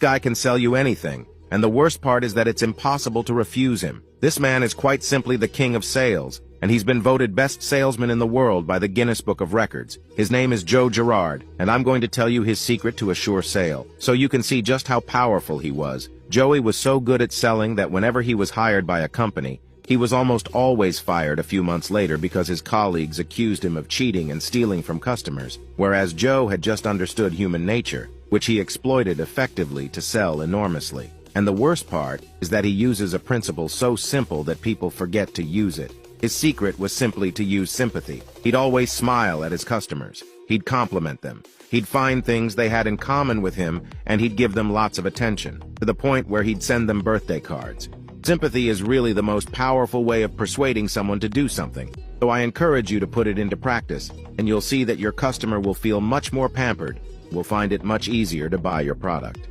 guy can sell you anything, and the worst part is that it's impossible to refuse him. This man is quite simply the king of sales, and he's been voted best salesman in the world by the Guinness Book of Records. His name is Joe Girard, and I'm going to tell you his secret to a sure sale, so you can see just how powerful he was. Joey was so good at selling that whenever he was hired by a company, he was almost always fired a few months later because his colleagues accused him of cheating and stealing from customers, whereas Joe had just understood human nature, which he exploited effectively to sell enormously. And the worst part is that he uses a principle so simple that people forget to use it. His secret was simply to use sympathy. He'd always smile at his customers. He'd compliment them. He'd find things they had in common with him, and he'd give them lots of attention, to the point where he'd send them birthday cards. Sympathy is really the most powerful way of persuading someone to do something, so I encourage you to put it into practice, and you'll see that your customer will feel much more pampered, will find it much easier to buy your product.